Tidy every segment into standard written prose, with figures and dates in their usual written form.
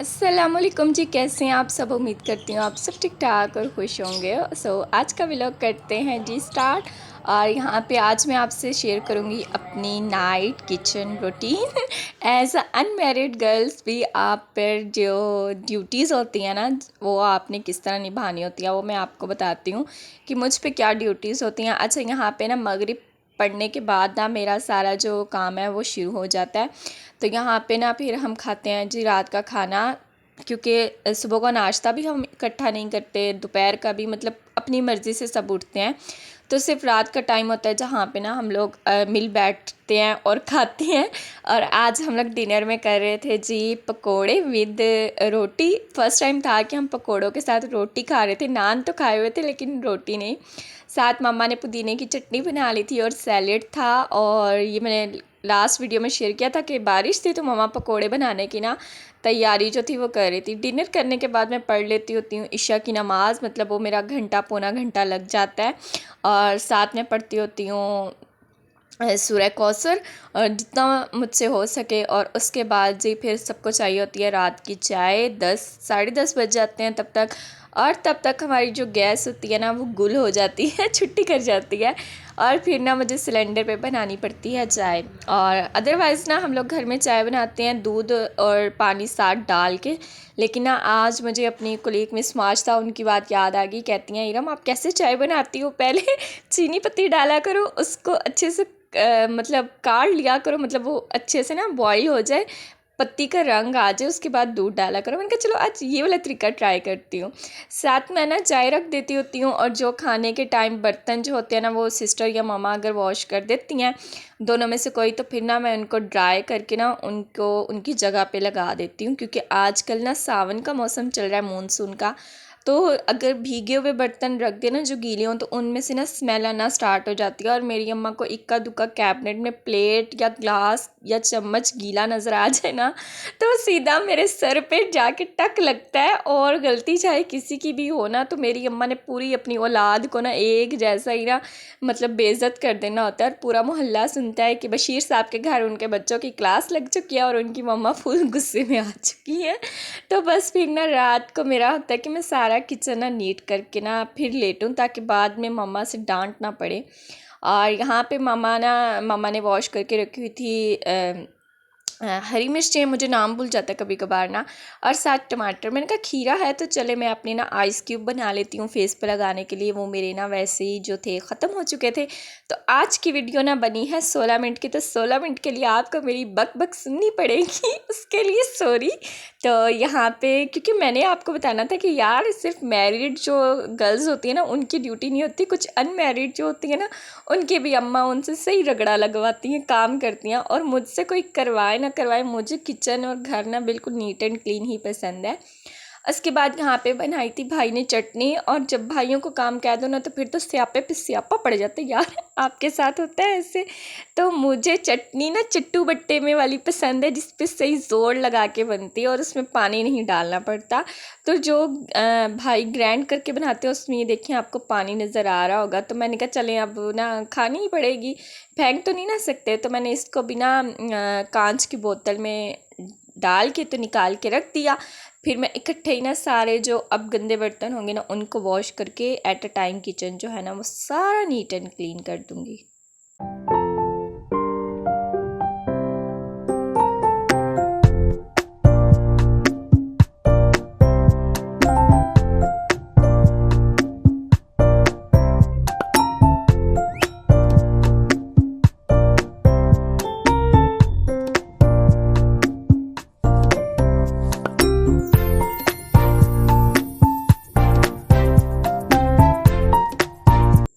अस्सलामुअलैकुम जी, कैसे हैं आप सब। उम्मीद करती हूँ आप सब ठीक ठाक और खुश होंगे। आज का व्लॉग करते हैं जी स्टार्ट। और यहाँ पे आज मैं आपसे शेयर करूँगी अपनी night kitchen routine as unmarried girls भी आप पर जो ड्यूटीज़ होती हैं ना, वो आपने किस तरह निभानी होती है, वो मैं आपको बताती हूँ कि मुझ पे क्या ड्यूटीज़ होती हैं। अच्छा, यहाँ पे ना मगरिब पढ़ने के बाद ना मेरा सारा जो काम है वो शुरू हो जाता है। तो यहाँ पे ना फिर हम खाते हैं जी रात का खाना, क्योंकि सुबह का नाश्ता भी हम इकट्ठा नहीं करते, दोपहर का भी, मतलब अपनी मर्ज़ी से सब उठते हैं। तो सिर्फ रात का टाइम होता है जहाँ पे ना हम लोग मिल बैठते हैं और खाते हैं। और आज हम लोग डिनर में कर रहे थे जी पकोड़े विद रोटी। फर्स्ट टाइम था कि हम पकोड़ों के साथ रोटी खा रहे थे। नान तो खाए हुए थे लेकिन रोटी नहीं। साथ मम्मा ने पुदीने की चटनी बना ली थी और सैलेड था। और ये मैंने लास्ट वीडियो में शेयर किया था कि बारिश थी तो मम्मा पकोड़े बनाने की ना तैयारी जो थी वो कर रही थी। डिनर करने के बाद मैं पढ़ लेती होती हूँ ईशा की नमाज़, मतलब वो मेरा घंटा पौना घंटा लग जाता है। और साथ में पढ़ती होती हूँ सूरह कौसर, और जितना मुझसे हो सके। और उसके बाद जी फिर सबको चाहिए होती है रात की चाय। 10 साढ़े 10 बज जाते हैं तब तक। और तब तक हमारी जो गैस होती है ना वो गुल हो जाती है, छुट्टी कर जाती है। और फिर ना मुझे सिलेंडर पे बनानी पड़ती है चाय। और अदरवाइज़ ना हम लोग घर में चाय बनाते हैं दूध और पानी साथ डाल के। लेकिन ना आज मुझे अपनी कोलीग मिस मार्शदा, उनकी बात याद आ गई। कहती हैं इरम आप कैसे चाय बनाती हो, पहले चीनी पत्ती डाला करो, उसको अच्छे से मतलब काढ़ लिया करो, मतलब वो अच्छे से ना बॉईल हो जाए, पत्ती का रंग आ जाए, उसके बाद दूध डाला करो। मैंने कहा चलो आज ये वाला तरीका ट्राई करती हूँ। साथ में ना चाय रख देती होती हूँ। और जो खाने के टाइम बर्तन जो होते हैं ना वो सिस्टर या मम्मा अगर वॉश कर देती हैं, दोनों में से कोई, तो फिर ना मैं उनको ड्राई करके ना उनको उनकी जगह पे लगा देती हूँ। क्योंकि आजकल ना सावन का मौसम चल रहा है, मानसून का। तो अगर भीगे हुए बर्तन रख दें ना जो गीले हों, तो उनमें से ना स्मेल आना स्टार्ट हो जाती है। और मेरी अम्मा को इक्का दुक्का कैबिनेट में प्लेट या ग्लास या चम्मच गीला नज़र आ जाए ना, तो सीधा मेरे सर पे जाके टक लगता है। और गलती चाहे किसी की भी हो ना, तो मेरी अम्मा ने पूरी अपनी औलाद को ना एक जैसा ही ना मतलब बेइज्जत कर देना होता है। और पूरा मोहल्ला सुनता है कि बशीर साहब के घर उनके बच्चों की क्लास लग चुकी है और उनकी मम्मा फुल गुस्से में आ चुकी है। तो बस फिर ना रात को मेरा होता है कि मैं सारा किचन ना नीट करके ना फिर लेटूं, ताकि बाद में मम्मा से डांट ना पड़े। और यहाँ पे मम्मा ने वॉश करके रखी हुई थी हरी मिर्चें, मुझे नाम भूल जाता है कभी कभार ना, और साथ टमाटर। मैंने कहा खीरा है तो चले मैं अपने ना आइस क्यूब बना लेती हूँ फेस पर लगाने के लिए। वो मेरे ना वैसे ही जो थे ख़त्म हो चुके थे। तो आज की वीडियो ना बनी है 16 मिनट की, तो 16 मिनट के लिए आपको मेरी बक बक सुननी पड़ेगी, उसके लिए सॉरी। तो यहाँ पे क्योंकि मैंने आपको बताना था कि यार सिर्फ मैरिड जो गर्ल्स होती है ना उनकी ड्यूटी नहीं होती, कुछ अनमैरिड जो होती है ना उनकी भी अम्मा उनसे सही रगड़ा लगवाती हैं, काम करती हैं। और मुझसे कोई करवाए ना करवाए, मुझे किचन और घर ना बिल्कुल नीट एंड क्लीन ही पसंद है। उसके बाद यहाँ पे बनाई थी भाई ने चटनी। और जब भाइयों को काम कह दो ना तो फिर तो स्यापे पे स्यापा पड़ जाता है यार, आपके साथ होता है ऐसे। तो मुझे चटनी ना चट्टू बट्टे में वाली पसंद है, जिस पे सही ज़ोर लगा के बनती है और उसमें पानी नहीं डालना पड़ता। तो जो भाई ग्राइंड करके बनाते हैं उसमें ये देखिए आपको पानी नज़र आ रहा होगा। तो मैंने कहा चलें अब ना खानी ही पड़ेगी, फेंक तो नहीं ना सकते। तो मैंने इसको बिना कांच की बोतल में डाल के तो निकाल के रख दिया। फिर मैं इकट्ठे ही ना सारे जो अब गंदे बर्तन होंगे ना उनको वॉश करके एट अ टाइम किचन जो है ना वो सारा नीट एंड क्लीन कर दूँगी।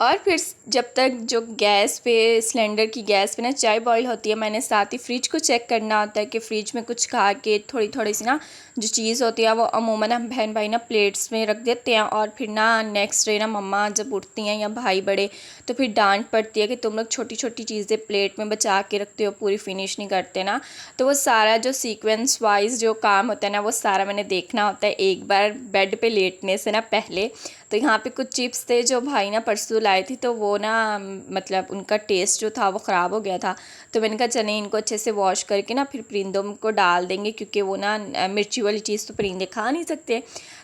और फिर जब तक जो गैस पे सिलेंडर की गैस पे ना चाय बॉईल होती है, मैंने साथ ही फ्रिज को चेक करना होता है कि फ़्रिज में कुछ खा के थोड़ी थोड़ी सी ना जो चीज़ होती है वो अमूमन हम बहन भाई ना प्लेट्स में रख देते हैं। और फिर ना नेक्स्ट डे ना मम्मा जब उठती हैं या भाई बड़े, तो फिर डांट पड़ती है कि तुम लोग छोटी छोटी चीज़ें प्लेट में बचा के रखते हो, पूरी फिनिश नहीं करते ना। तो वो सारा जो सीक्वेंस वाइज जो काम होता है ना वो सारा मैंने देखना होता है एक बार बेड पे लेटने से ना पहले। तो यहाँ पे कुछ चिप्स थे जो भाई ना परसों लाए थे, तो वो ना मतलब उनका टेस्ट जो था वो ख़राब हो गया था। तो मैंने कहा चलें इनको अच्छे से वॉश करके ना फिर परिंदों को डाल देंगे, क्योंकि वो ना मिर्ची वाली चीज़ तो परिंदे खा नहीं सकते।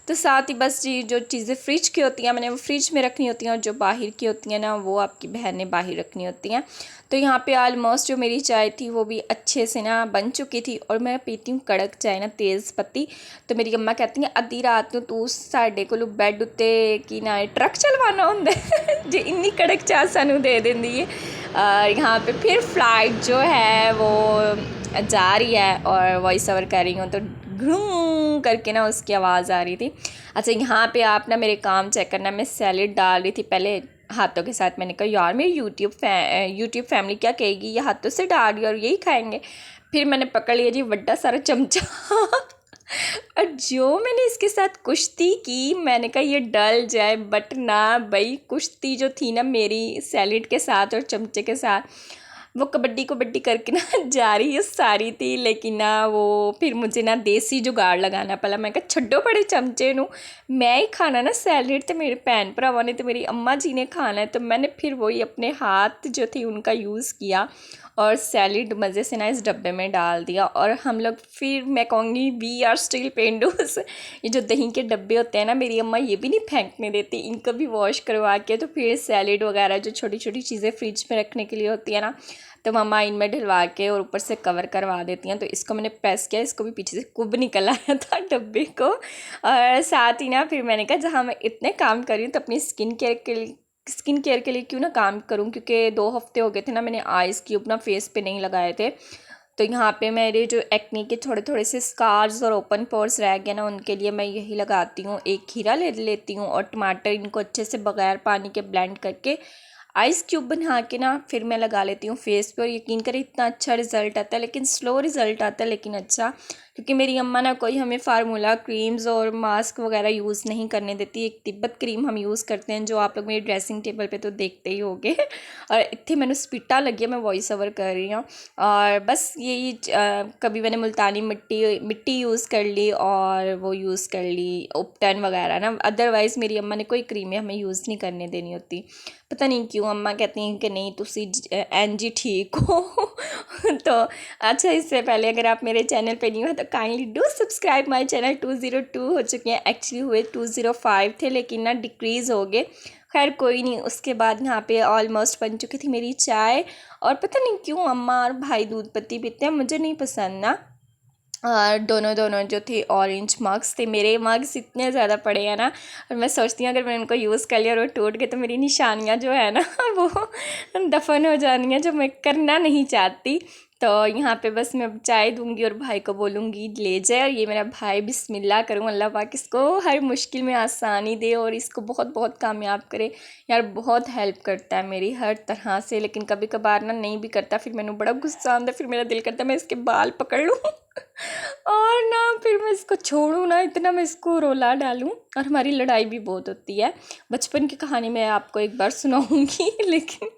तो साथ ही बस जी जो चीज़ें फ्रिज की होती हैं मैंने वो फ्रिज में रखनी होती हैं, और जो बाहर की होती हैं ना वो आपकी बहन ने बाहर रखनी होती हैं। तो यहाँ पे ऑलमोस्ट जो मेरी चाय थी वो भी अच्छे से ना बन चुकी थी, और मैं पीती हूँ कड़क चाय ना तेज़ पत्ती। तो मेरी अम्मा कहती हैं अद्धी रात ਨੂੰ तू साडे कोलों बैड उत्ते की ना ट्रक चलवाना होंदा है जे इन्नी कड़क चाय सानू दे देंदी है। यहाँ पे फिर फ्लाइट जो है वो जा रही है और वॉइस ओवर कर रही हूँ, तो घूं करके ना उसकी आवाज़ आ रही थी। अच्छा यहाँ पे आप ना मेरे काम चेक करना, मैं सैलेड डाल रही थी पहले हाथों के साथ। मैंने कहा यार मेरी यूट्यूब फैमिली क्या कहेगी, ये हाथों से डाल रही और यही खाएंगे। फिर मैंने पकड़ लिया जी बड़ा सारा चमचा और जो मैंने इसके साथ कुश्ती की, मैंने कहा ये डल जाए, बट ना भाई कुश्ती जो थी ना मेरी सैलेड के साथ और चमचे के साथ, वो कबड्डी करके ना जारी है सारी थी। लेकिन ना वो फिर मुझे ना देसी जुगाड़ लगाना पड़ा। मैं कहा छड्डो पड़े चमचे नू, मैं ही खाना ना सैलेड, तो मेरे भैन भरावां ने तो मेरी अम्मा जी ने खाना है। तो मैंने फिर वही अपने हाथ जो थे उनका यूज़ किया और सैलेड मज़े से ना इस डब्बे में डाल दिया। और हम लोग फिर मैं कहूँगी वी आर स्टिल पेंडूस। ये जो दही के डब्बे होते हैं ना मेरी अम्मा ये भी नहीं फेंकने देती, इनको भी वॉश करवा के तो फिर सैलेड वगैरह जो छोटी छोटी चीज़ें फ्रिज में रखने के लिए होती है ना, तो मम्मा इनमें डलवा के और ऊपर से कवर करवा देती हैं। तो इसको मैंने प्रेस किया, इसको भी पीछे से कुब निकल आया था डब्बे को। और साथ ही ना फिर मैंने कहा जहाँ मैं इतने काम कर रही हूँ तो अपनी स्किन केयर के लिए क्यों ना काम करूँ, क्योंकि 2 हफ्ते हो गए थे ना मैंने आइस क्यूब ना फेस पे नहीं लगाए थे। तो यहाँ पे मेरे जो एक्ने के थोड़े थोड़े से स्कार्स और ओपन पोर्स रह गए ना, उनके लिए मैं यही लगाती हूँ। एक खीरा ले लेती हूँ और टमाटर, इनको अच्छे से बगैर पानी के ब्लेंड करके आइस क्यूब बना के ना फिर मैं लगा लेती हूँ फेस पे। और यकीन करें इतना अच्छा रिज़ल्ट आता है, लेकिन स्लो रिज़ल्ट आता है लेकिन अच्छा, क्योंकि मेरी अम्मा ना कोई हमें फार्मूला क्रीम्स और मास्क वगैरह यूज़ नहीं करने देती। एक तिब्बत क्रीम हम यूज़ करते हैं जो आप लोग मेरी ड्रेसिंग टेबल पे तो देखते ही होंगे। और इतने मैंने स्पिटा लगी है, मैं वॉइस ओवर कर रही हूँ। और बस यही कभी मैंने मुल्तानी मिट्टी यूज़ कर ली और वो यूज़ कर ली उपटन वगैरह ना। अदरवाइज़ मेरी अम्मा ने कोई क्रीमें हमें यूज़ नहीं करने देनी होती, पता नहीं क्यों। अम्मा कहती हैं कि नहीं तुसी एन जी ठीक हो। तो अच्छा, इससे पहले अगर आप मेरे चैनल पे नहीं हो तो kindly do subscribe my channel. 202 हो चुके हैं, एक्चुअली हुए 205 थे लेकिन ना डिक्रीज़ हो गए। खैर कोई नहीं। उसके बाद यहाँ पे ऑलमोस्ट बन चुकी थी मेरी चाय। और पता नहीं क्यों अम्मा और भाई दूध पत्ती पीते हैं, मुझे नहीं पसंद ना। और दोनों जो थे ऑरेंज मग्स थे, मेरे मग्स इतने ज़्यादा पड़े हैं ना, और मैं सोचती हूँ अगर मैं उनको यूज़ कर लिया और वो टूट गए तो मेरी निशानियाँ जो है ना वो दफन हो जानी है, जो मैं करना नहीं चाहती। तो यहाँ पे बस मैं चाय दूंगी और भाई को बोलूँगी ले जाए। और ये मेरा भाई बिस्मिल्लाह करूँ, अल्लाह पाक इसको हर मुश्किल में आसानी दे और इसको बहुत बहुत कामयाब करे। यार बहुत हेल्प करता है मेरी हर तरह से, लेकिन कभी कभार ना नहीं भी करता, फिर मैंने बड़ा गुस्सा आता, फिर मेरा दिल करता मैं इसके बाल पकड़ लूँ और ना फिर मैं इसको छोड़ूँ ना, इतना मैं इसको रोला डालूँ। और हमारी लड़ाई भी बहुत होती है। बचपन की कहानी मैं आपको एक बार सुनाऊंगी लेकिन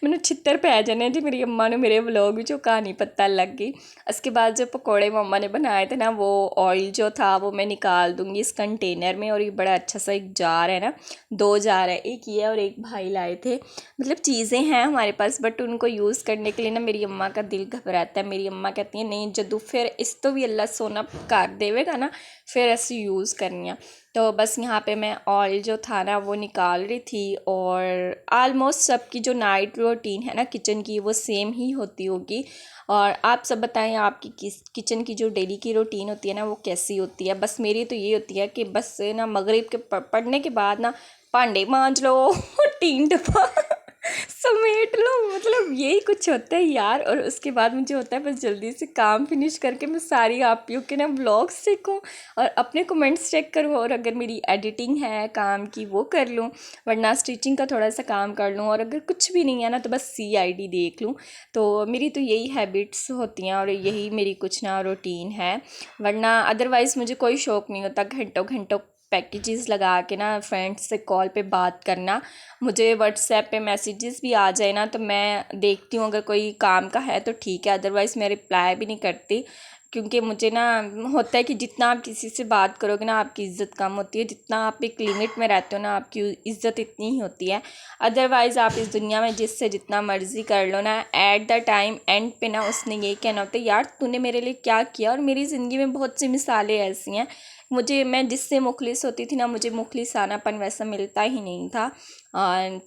मैंने छितर पै जाने जी मेरी अम्मा ने मेरे व्लॉग जो कहानी पता लग गई। उसके बाद जो पकौड़े मम्मा ने बनाए थे ना, वो ऑयल जो था वो मैं निकाल दूँगी इस कंटेनर में। और ये बड़ा अच्छा सा एक जार है ना, 2 जार है, एक ये और एक भाई लाए थे। मतलब चीज़ें हैं हमारे पास बट उनको यूज़ करने के लिए ना मेरी अम्मा का दिल घबराता है। मेरी अम्मा कहती है नहीं जदू फिर इस तो भी अल्लाह सोना कर देवेगा ना, फिर ऐसे यूज़ करनी है। तो बस यहाँ पे मैं ऑयल जो था ना वो निकाल रही थी। और आलमोस्ट सबकी जो नाइट रूटीन है ना किचन की वो सेम ही होती होगी। और आप सब बताएं आपकी किचन की जो डेली की रूटीन होती है ना वो कैसी होती है। बस मेरी तो ये होती है कि बस ना मगरिब के पढ़ने के बाद ना भांडे मांज लो तीन डब्बा समेट लो, मतलब यही कुछ होता है यार। और उसके बाद मुझे होता है बस जल्दी से काम फिनिश करके मैं सारी आप लोग के ना व्लॉग्स देखूँ और अपने कमेंट्स चेक करूँ, और अगर मेरी एडिटिंग है काम की वो कर लूँ, वरना स्टिचिंग का थोड़ा सा काम कर लूँ, और अगर कुछ भी नहीं है ना तो बस CID देख लूँ। तो मेरी तो यही हैबिट्स होती हैं और यही मेरी कुछ ना रूटीन है। वरना अदरवाइज़ मुझे कोई शौक़ नहीं होता घंटों घंटों पैकेजेस लगा के ना फ्रेंड्स से कॉल पे बात करना। मुझे व्हाट्सएप पे मैसेजेस भी आ जाए ना तो मैं देखती हूँ, अगर कोई काम का है तो ठीक है, अदरवाइज़ मैं रिप्लाई भी नहीं करती, क्योंकि मुझे ना होता है कि जितना आप किसी से बात करोगे ना आपकी इज़्ज़त कम होती है, जितना आप एक लिमिट में रहते हो ना आपकी इज़्ज़त इतनी ही होती है। अदरवाइज़ आप इस दुनिया में जिससे जितना मर्ज़ी कर लो ना, एट द टाइम एंड पे ना उसने यही कहना होता है यार तूने मेरे लिए क्या किया। और मेरी ज़िंदगी में बहुत सी मिसालें ऐसी हैं, मैं जिससे मुखलिस होती थी ना, मुझे मुखलिसानापन वैसा मिलता ही नहीं था। और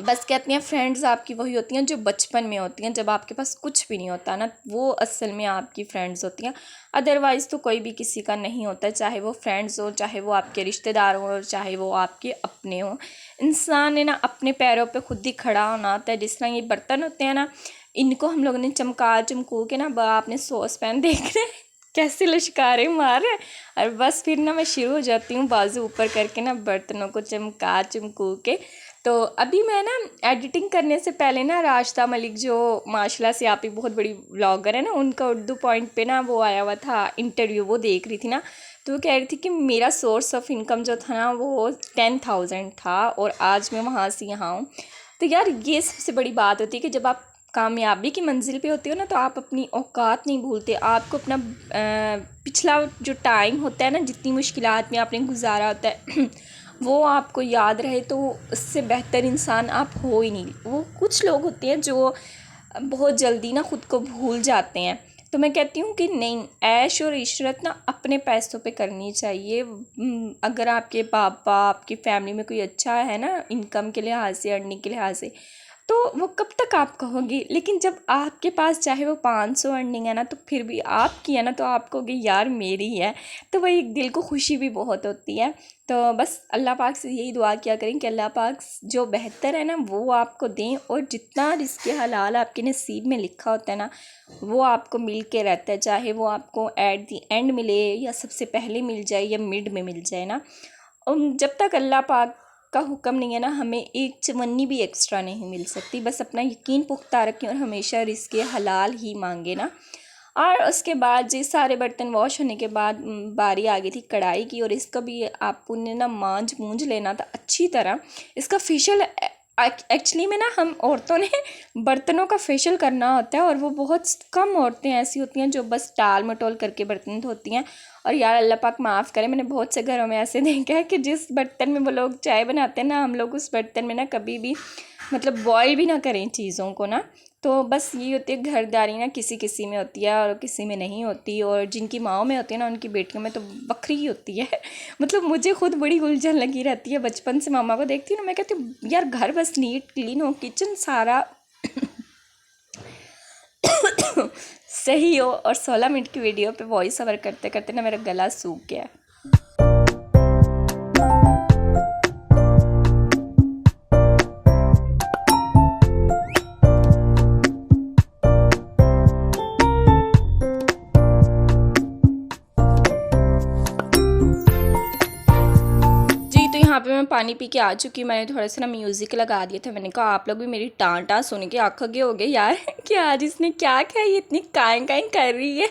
बस कहती हैं फ्रेंड्स आपकी वही होती हैं जो बचपन में होती हैं, जब आपके पास कुछ भी नहीं होता ना, वो असल में आपकी फ्रेंड्स होती हैं। अदरवाइज़ तो कोई भी किसी का नहीं होता, चाहे वो फ्रेंड्स हो, चाहे वो आपके रिश्तेदार हो, चाहे वो आपके अपने हो। इंसान ने ना अपने पैरों पे खुद ही खड़ा होना होता है। जिस तरह ये बर्तन होते हैं ना, इनको हम लोगों ने चमका चमकू के ना, आपने सॉस पैन देख रहे हैं कैसे लश्कारे मार रहे हैं। और बस फिर ना मैं शुरू हो जाती हूँ बाजू ऊपर करके ना बर्तनों को चमका चमकू के। तो अभी मैं ना एडिटिंग करने से पहले ना राशिदा मलिक जो माशाल्लाह से आप ही बहुत बड़ी व्लॉगर है ना, उनका उर्दू पॉइंट पे ना वो आया हुआ था इंटरव्यू, वो देख रही थी ना। तो वो कह रही थी कि मेरा सोर्स ऑफ इनकम जो था ना वो 10,000 था और आज मैं वहाँ से यहाँ हूँ। तो यार ये सबसे बड़ी बात होती है कि जब आप कामयाबी की मंजिल पे होते हो ना, तो आप अपनी औकात नहीं भूलते। आपको अपना पिछला जो टाइम होता है ना, जितनी मुश्किलात में आपने गुजारा होता है वो आपको याद रहे, तो उससे बेहतर इंसान आप हो ही नहीं। वो कुछ लोग होते हैं जो बहुत जल्दी ना ख़ुद को भूल जाते हैं। तो मैं कहती हूँ कि नहीं, ऐश और इशरत ना अपने पैसों पे करनी चाहिए। अगर आपके पापा आपकी फैमिली में कोई अच्छा है ना इनकम के लिहाज से, अर्निंग के लिहाज से, तो वो कब तक आप कहोगे। लेकिन जब आपके पास चाहे वो 500 अर्निंग है ना, तो फिर भी आपकी है ना, तो आप कहोगे यार मेरी है, तो वही दिल को खुशी भी बहुत होती है। तो बस अल्लाह पाक से यही दुआ किया करें कि अल्लाह पाक जो बेहतर है ना वो आपको दें, और जितना रिज़्क़ हलाल आपके नसीब में लिखा होता है ना वो आपको मिल के रहता है, चाहे वो आपको एट दी एंड मिले या सबसे पहले मिल जाए या मिड में मिल जाए ना। जब तक अल्लाह पाक का हुक्म नहीं है ना, हमें एक चवन्नी भी एक्स्ट्रा नहीं मिल सकती। बस अपना यकीन पुख्ता रखें और हमेशा रिज़्क़ हलाल ही मांगे ना। और उसके बाद जी सारे बर्तन वॉश होने के बाद बारी आ गई थी कढ़ाई की, और इसका भी आपको ने ना मांज मूंज लेना था अच्छी तरह। इसका फेशियल एक्चुअली में ना हम औरतों ने बर्तनों का फेशियल करना होता है, और वो बहुत कम औरतें ऐसी होती हैं जो बस टाल मटोल करके बर्तन धोती हैं। और यार अल्लाह पाक माफ़ करे, मैंने बहुत से घरों में ऐसे देखा है कि जिस बर्तन में वो लोग चाय बनाते हैं ना, हम लोग उस बर्तन में ना कभी भी मतलब बॉयल भी ना करें चीज़ों को ना। तो बस ये होती है घरदारी ना, किसी किसी में होती है और किसी में नहीं होती, और जिनकी माँओं में होती है ना उनकी बेटियों में तो बखरी ही होती है। मतलब मुझे खुद बड़ी उलझन लगी रहती है, बचपन से मामा को देखती हूँ ना, मैं कहती हूँ यार घर बस नीट क्लीन हो, किचन सारा सही हो। और 16 मिनट की वीडियो पे वॉइस ओवर करते करते ना मेरा गला सूख गया। तो यहाँ पे मैं पानी पी के आ चुकी हूँ। मैंने थोड़ा सा ना म्यूज़िक लगा दिया था। मैंने कहा आप लोग भी मेरी टाँटा सुन के आखोगे हो गए यार कि आज इसने क्या किया, ये इतनी काएँ काएँ कर रही है।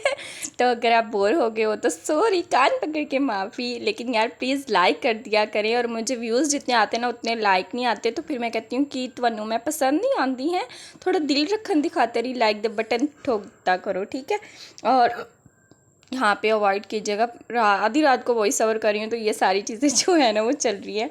तो अगर आप बोर हो गए हो तो सॉरी, कान पकड़ के माफ़ी। लेकिन यार प्लीज़ लाइक कर दिया करें, और मुझे व्यूज़ जितने आते हैं ना उतने लाइक नहीं आते। तो फिर मैं कहती हूँ कि तुहानू मैं पसंद नहीं आती हैं, थोड़ा दिल रखन दी खातिर ही लाइक द बटन ठोकता करो, ठीक है। और यहाँ पे अवॉइड कीजिएगा, आधी रात को वॉइस ओवर कर रही हूँ तो ये सारी चीज़ें जो है ना वो चल रही है।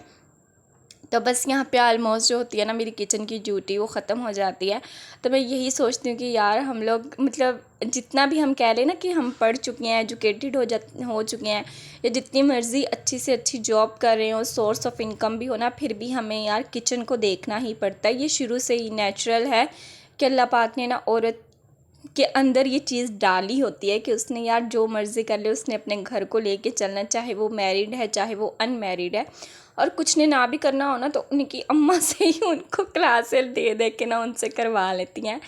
तो बस यहाँ पे ऑलमोस्ट जो होती है ना मेरी किचन की ड्यूटी वो ख़त्म हो जाती है। तो मैं यही सोचती हूँ कि यार हम लोग मतलब जितना भी हम कह लें ना कि हम पढ़ चुके हैं, एजुकेटेड हो चुके हैं, या जितनी मर्ज़ी अच्छी से अच्छी जॉब कर रहे हो, सोर्स ऑफ इनकम भी हो ना, फिर भी हमें यार किचन को देखना ही पड़ता है। ये शुरू से ही नेचुरल है कि अल्लाह पाक ने ना औरत के अंदर ये चीज़ डाली होती है कि उसने यार जो मर्ज़ी कर ले, उसने अपने घर को लेके चलना, चाहे वो मैरिड है चाहे वो अनमैरिड है। और कुछ ने ना भी करना हो ना तो उनकी अम्मा से ही उनको क्लासेस दे दे के ना उनसे करवा लेती हैं।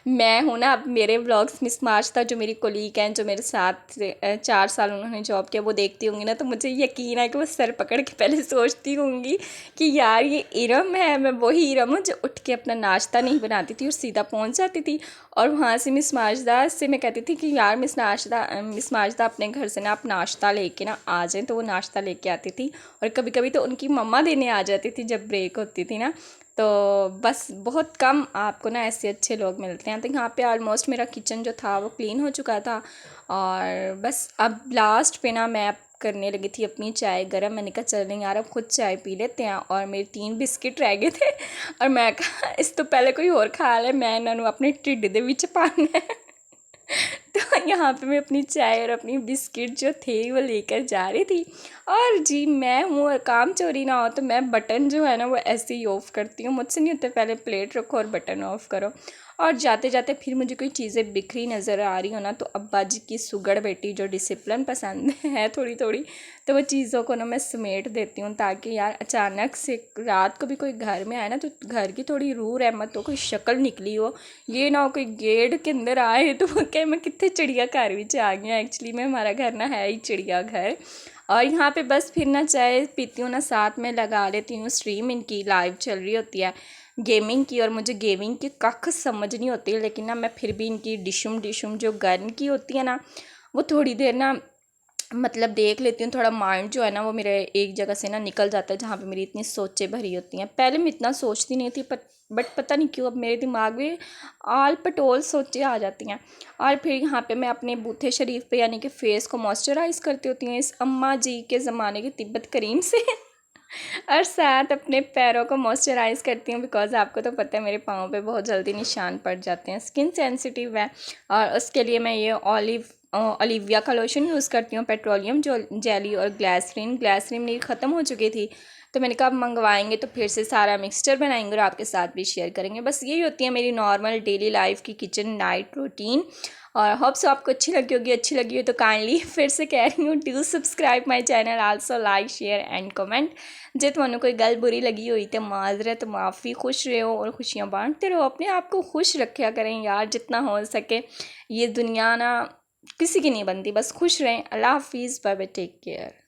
मैं हूँ ना, अब मेरे व्लॉग्स मिस मार्शदा जो मेरी कोलीग हैं, जो मेरे साथ 4 साल उन्होंने जॉब किया, वो देखती होंगी ना, तो मुझे यकीन है कि वो सर पकड़ के पहले सोचती होंगी कि यार ये इरम है, मैं वही इरम हूँ जो उठ के अपना नाश्ता नहीं बनाती थी और सीधा पहुँच जाती थी। और वहाँ से मिस मार्शदा से मैं कहती थी कि यार मिस मार्शदा अपने घर से ना आप नाश्ता लेके ना आ जाएँ, तो वो नाश्ता लेके आती थी। और कभी कभी तो उनकी मम्मा देने आ जाती थी जब ब्रेक होती थी ना। तो बस बहुत कम आपको ना ऐसे अच्छे लोग मिलते हैं। तो यहाँ पे ऑलमोस्ट मेरा किचन जो था वो क्लीन हो चुका था और बस अब लास्ट पे ना मैं करने लगी थी अपनी चाय गरम। मैंने कहा चल नहीं यार अब खुद चाय पी लेते हैं, और मेरे 3 बिस्किट रह गए थे और मैं कहा इस तो पहले कोई और खा ले, मैं इन्होंने अपने ढिड दे विच पाना है। तो यहाँ पे मैं अपनी चाय और अपनी बिस्किट जो थे वो लेकर जा रही थी। और जी मैं हूँ और काम चोरी ना हो तो मैं बटन जो है ना वो ऐसे ही ऑफ़ करती हूँ, मुझसे नहीं होता पहले प्लेट रखो और बटन ऑफ़ करो। और जाते जाते फिर मुझे कोई चीज़ें बिखरी नज़र आ रही हो ना, तो अब्बा जी की सुगड़ बेटी जो डिसिप्लिन पसंद है थोड़ी थोड़ी, तो वो चीज़ों को ना मैं समेट देती हूँ, ताकि यार अचानक से रात को भी कोई घर में आए ना तो घर की थोड़ी रूह रहमत हो, कोई शक्ल निकली हो, ये ना हो कोई गेट के अंदर आए तो वो कहे मैं कितने चिड़िया घर विच आ गया। एक्चुअली में हमारा घर ना है ही चिड़िया घर। और यहाँ पे बस फिर ना चाय पीती हूँ ना, साथ में लगा लेती हूँ स्ट्रीम, इनकी लाइव चल रही होती है गेमिंग की, और मुझे गेमिंग की कख समझ नहीं होती, लेकिन ना मैं फिर भी इनकी डिशुम जो गन की होती है ना वो थोड़ी देर ना मतलब देख लेती हूँ। थोड़ा माइंड जो है ना वो मेरे एक जगह से ना निकल जाता है जहाँ पे मेरी इतनी सोचें भरी होती हैं। पहले मैं इतना सोचती नहीं थी बट पता नहीं क्यों अब मेरे दिमाग में आल पटोल सोचें आ जाती हैं। और फिर यहाँ पे मैं अपने बूथे शरीफ पे यानी कि फ़ेस को मॉइस्चराइज़ करती होती हूँ इस अम्मा जी के ज़माने के तिब्बत करीम से। और साथ अपने पैरों को मॉइस्चराइज़ करती हूँ, बिकॉज़ आपको तो पता है मेरे पाँव पे बहुत जल्दी निशान पड़ जाते हैं, स्किन सेंसिटिव है। और उसके लिए मैं ये ओलिविया का लोशन यूज़ करती हूँ, पेट्रोलियम जो जेली, और ग्लिसरीन मेरी ख़त्म हो चुकी थी, तो मैंने कहा अब मंगवाएंगे तो फिर से सारा मिक्सचर बनाएंगे और आपके साथ भी शेयर करेंगे। बस यही होती है मेरी नॉर्मल डेली लाइफ की किचन नाइट रूटीन। और होप्स आपको अच्छी लगी हो तो काइंडली फिर से कह रही हूँ do subscribe my channel, also like share and comment. जे तुहानू कोई गल बुरी लगी हुई तो माजरत माफ़ी, खुश रहो और खुशियाँ बांटते रहो, अपने आप को खुश रखा करें यार जितना हो सके। ये दुनिया ना किसी की नहीं बनती, बस खुश रहें। अल्लाह हाफिज़, बाय बाय, टेक केयर।